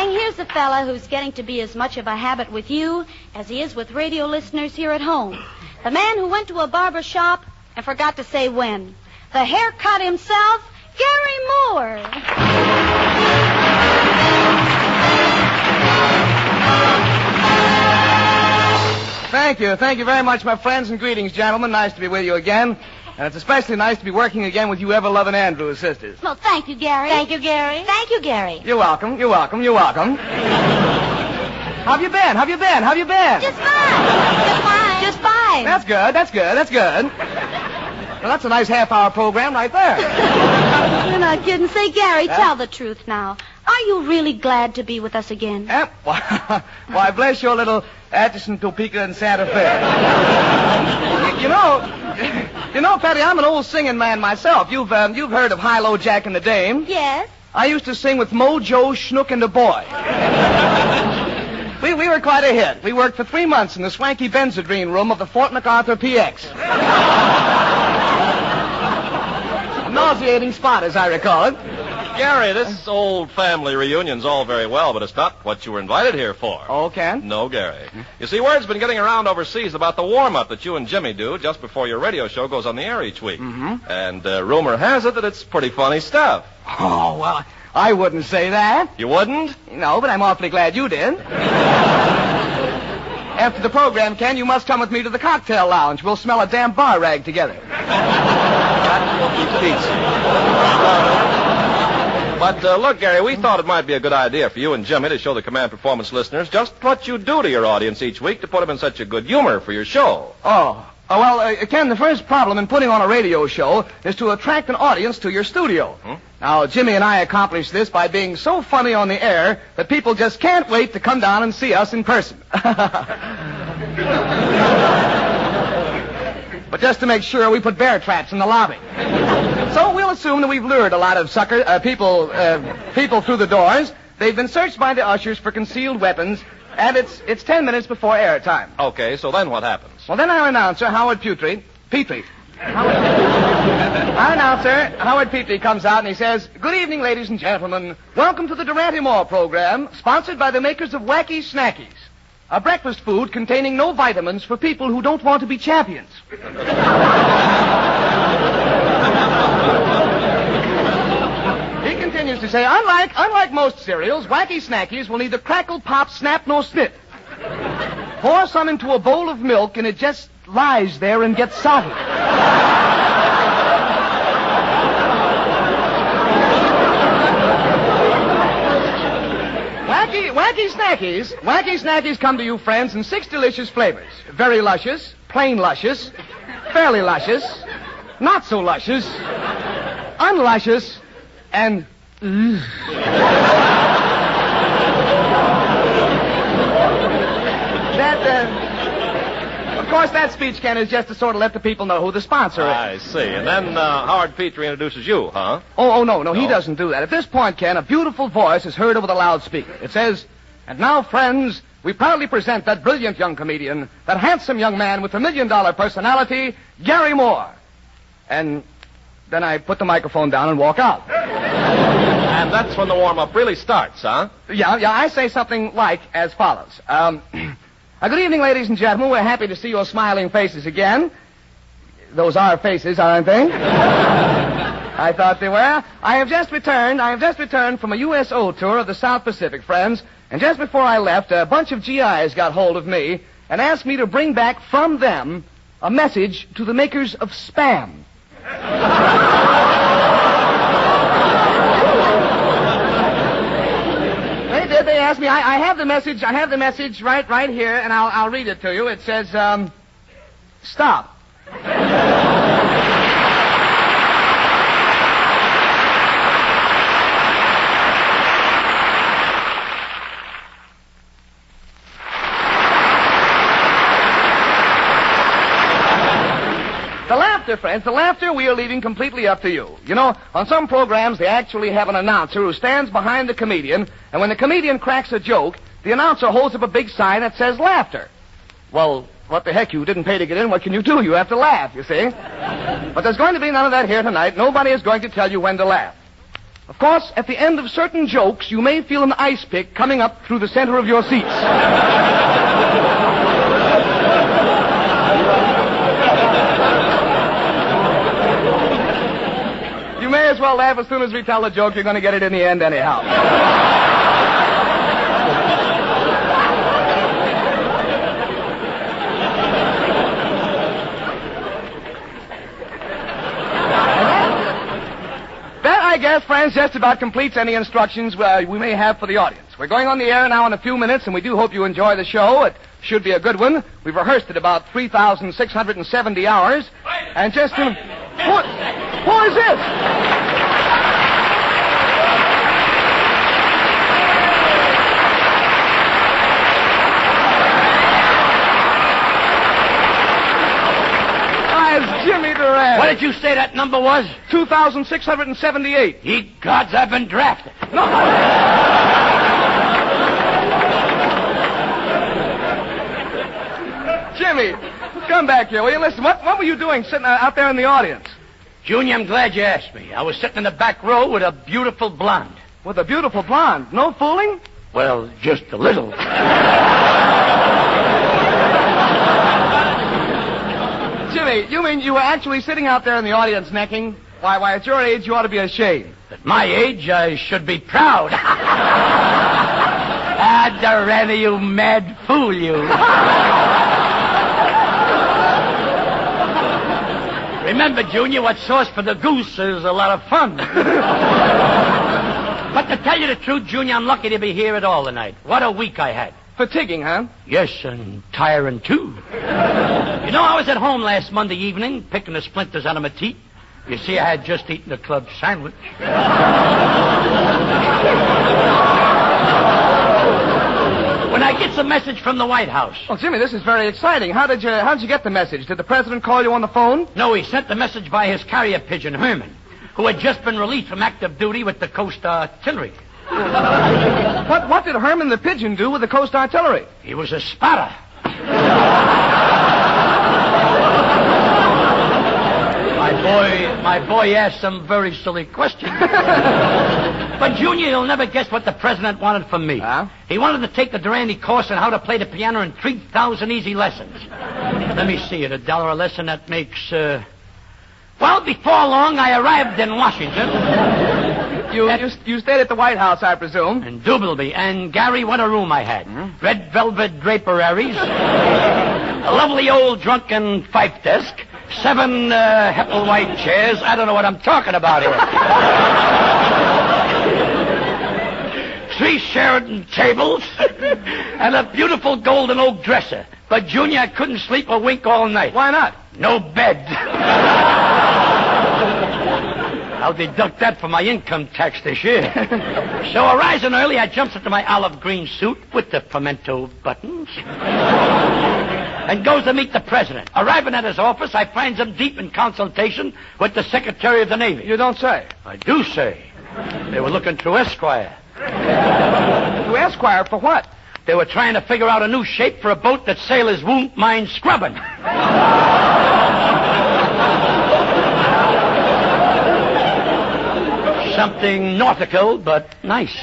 darling, here's a fella who's getting to be as much of a habit with you as he is with radio listeners here at home. The man who went to a barber shop and forgot to say when. The haircut himself, Garry Moore. Thank you. Thank you very much, my friends, and greetings, gentlemen. Nice to be with you again. And it's especially nice to be working again with you ever-loving Andrews sisters. Well, thank you, Garry. Thank you, Garry. Thank you, Garry. You're welcome. You're welcome. You're welcome. How have you been? How have you been? How have you been? Just fine. Just fine. Just fine. That's good. That's good. That's good. Well, that's a nice half-hour program right there. You're not kidding. Say, Garry, tell the truth now. Are you really glad to be with us again? Why, bless your little Atchison, Topeka, and Santa Fe. You know, Patty, I'm an old singing man myself. You've heard of High-Low Jack and the Dame? Yes. I used to sing with Mojo, Schnook, and the Boy. We were quite a hit. We worked for 3 months in the swanky Benzodrine room of the Fort MacArthur PX. A nauseating spot, as I recall it. Garry, this old family reunion's all very well, but it's not what you were invited here for. Oh, Ken? No, Garry. You see, word's been getting around overseas about the warm-up that you and Jimmy do just before your radio show goes on the air each week. Mm-hmm. And rumor has it that it's pretty funny stuff. Oh, well, I wouldn't say that. You wouldn't? No, but I'm awfully glad you did. After the program, Ken, you must come with me to the cocktail lounge. We'll smell a damn bar rag together. But look, Garry, we thought it might be a good idea for you and Jimmy to show the Command Performance listeners just what you do to your audience each week to put them in such a good humor for your show. Well, Ken, the first problem in putting on a radio show is to attract an audience to your studio. Now, Jimmy and I accomplish this by being so funny on the air that people just can't wait to come down and see us in person. But just to make sure, we put bear traps in the lobby. So we'll assume that we've lured a lot of people through the doors. They've been searched by the ushers for concealed weapons, and it's 10 minutes before airtime. Okay, so then what happens? Well, then our announcer, Howard Petrie, comes out and he says, "Good evening, ladies and gentlemen. Welcome to the Durante program, sponsored by the makers of Wacky Snackies, a breakfast food containing no vitamins for people who don't want to be champions." He continues to say, unlike most cereals, Wacky Snackies will neither crackle, pop, snap, nor snip. Pour some into a bowl of milk and it just lies there and gets soggy. Wacky Snackies come to you, friends, in 6 delicious flavors. Very luscious, plain luscious, fairly luscious, not so luscious, unluscious, and... Of course, that speech, Ken, is just to sort of let the people know who the sponsor is. I see. And then Howard Petrie introduces you, huh? Oh, no, he doesn't do that. At this point, Ken, a beautiful voice is heard over the loudspeaker. It says, "And now, friends, we proudly present that brilliant young comedian, that handsome young man with the $1 million personality, Garry Moore." And then I put the microphone down and walk out. And that's when the warm-up really starts, huh? Yeah, I say something like as follows. Good evening, ladies and gentlemen. We're happy to see your smiling faces again. Those are faces, aren't they? I thought they were. I have just returned from a USO tour of the South Pacific, friends. And just before I left, a bunch of GIs got hold of me and asked me to bring back from them a message to the makers of Spam. They did. They asked me. I have the message. I have the message right here, and I'll read it to you. It says, "Stop." The laughter, friends, the laughter we are leaving completely up to you. You know, on some programs, they actually have an announcer who stands behind the comedian, and when the comedian cracks a joke, the announcer holds up a big sign that says laughter. Well, what the heck, you didn't pay to get in. What can you do? You have to laugh, you see. But there's going to be none of that here tonight. Nobody is going to tell you when to laugh. Of course, at the end of certain jokes, you may feel an ice pick coming up through the center of your seats. You may as well laugh as soon as we tell the joke. You're going to get it in the end anyhow. I guess, friends, just about completes any instructions we may have for the audience. We're going on the air now in a few minutes, and we do hope you enjoy the show. It should be a good one. We've rehearsed it about 3,670 hours. And just to... Who is this? Jimmy Durante. What did you say that number was? 2,678. Ye gods, I've been drafted. No. Jimmy, come back here, will you? Listen, what were you doing sitting out there in the audience? Junior, I'm glad you asked me. I was sitting in the back row with a beautiful blonde. With a beautiful blonde? No fooling? Well, just a little. Jimmy, you mean you were actually sitting out there in the audience necking? Why, at your age, you ought to be ashamed. At my age, I should be proud. Ah, Durante, you mad fool, you. Remember, Junior, what sauce for the goose is a lot of fun. But to tell you the truth, Junior, I'm lucky to be here at all tonight. What a week I had. Fatiguing, huh? Yes, and tiring, too. You know, I was at home last Monday evening, picking the splinters out of my teeth. You see, I had just eaten a club sandwich. When I gets a message from the White House. Oh, Jimmy, this is very exciting. How did you get the message? Did the president call you on the phone? No, he sent the message by his carrier pigeon, Herman, who had just been released from active duty with the Coast Artillery. What did Herman the Pigeon do with the Coast Artillery? He was a spotter. My boy asked some very silly questions. But, Junior, you'll never guess what the president wanted from me. Huh? He wanted to take the Durante course on how to play the piano in 3,000 easy lessons. Let me see it. $1 a lesson, that makes, Well, before long, I arrived in Washington. You stayed at the White House, I presume. Indubitably. And, Garry, what a room I had. Red velvet draperies, a lovely old drunken fife desk, 7 Hepplewhite chairs. I don't know what I'm talking about here. 3 Sheraton tables, and a beautiful golden oak dresser. But, Junior, I couldn't sleep a wink all night. Why not? No bed. I'll deduct that from my income tax this year. So, arising early, I jumps into my olive green suit with the pimento buttons and goes to meet the president. Arriving at his office, I finds him deep in consultation with the Secretary of the Navy. You don't say. I do say. They were looking through Esquire. Through Esquire for what? They were trying to figure out a new shape for a boat that sailors won't mind scrubbing. Something nautical, but nice.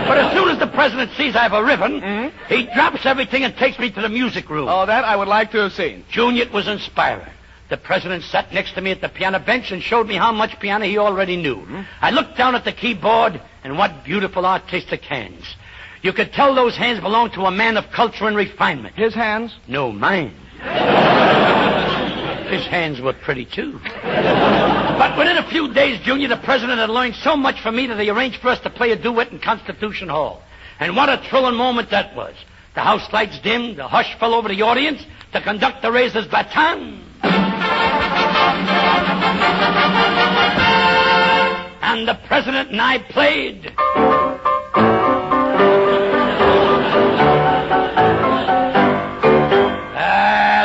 But as soon as the president sees I have a ribbon, he drops everything and takes me to the music room. Oh, that I would like to have seen. Junior, it was inspiring. The president sat next to me at the piano bench and showed me how much piano he already knew. I looked down at the keyboard, and what beautiful artistic hands. You could tell those hands belonged to a man of culture and refinement. His hands? No, mine. His hands were pretty, too. But within a few days, Junior, the president had learned so much from me that he arranged for us to play a duet in Constitution Hall. And what a thrilling moment that was. The house lights dimmed, the hush fell over the audience, the conductor raised his baton. And the president and I played.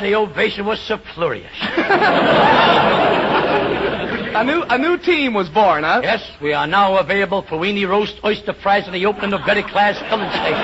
The ovation was superfluous. A new team was born, huh? Yes, we are now available for weenie roast, oyster fries, and the opening of very class filling station.